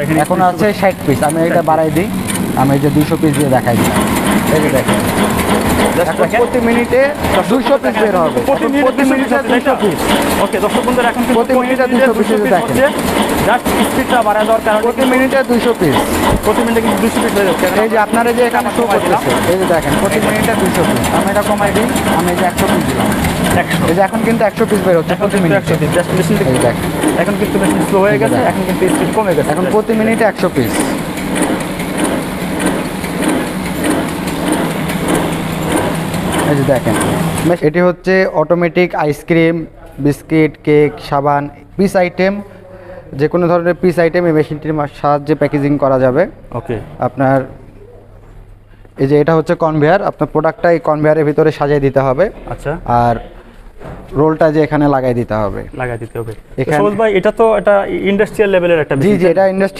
এখন আছে 60 পিস। আমি এটা বাড়াই দিই, আমি এই যে 200 পিস দিয়ে দেখাই দিই। এই যে দেখেন এখন প্রতি মিনিটে 200 পিস বের হবে। প্রতি মিনিটে 200 পিস। ওকে দর্শক বন্ধুরা, এখন কিন্তু প্রতি মিনিটে 200 পিস দেখেন। জাস্ট স্পিডটা বাড়ায় দেওয়ার কারণে প্রতি মিনিটে 200 পিস। প্রতি মিনিটে কিন্তু 200 পিস হয়ে যাচ্ছে। এই যে আপনারা যে এখানে শো করতেছে, এই যে দেখেন প্রতি মিনিটে 200 পিস। আমি এটা কমাই দিই, আমি এই যে 100 পিস দিলাম। 100 এই যে এখন কিন্তু 100 পিস বের হচ্ছে প্রতি মিনিটে। 100 পিস। জাস্ট মেশিন এই দেখেন এখন কিন্তু মেশিন স্লো হয়ে গেছে, এখন কিন্তু স্পিড কমে গেছে। এখন প্রতি মিনিটে 100 পিস। এই যে দেখেন এটি হচ্ছে অটোমেটিক আইসক্রিম, বিস্কিট, কেক, সাবান, পিস আইটেম, যে কোনো ধরনের পিস আইটেম এই মেশিনটির সাহায্যে প্যাকেজিং করা যাবে। ওকে আপনার এই যে এটা হচ্ছে কনভেয়ার, আপনার প্রোডাক্টটা এই কনভেয়ারের ভিতরে সাজিয়ে দিতে হবে। আচ্ছা, আর রোলটা যে এখানে লাগাই দিতে হবে। লাগাই দিতে হবে। এখানে সবুজ ভাই, এটা তো এটা ইন্ডাস্ট্রিয়াল লেভেলের একটা জি মেশিন। জি, এটা ইন্ডাস্ট্রি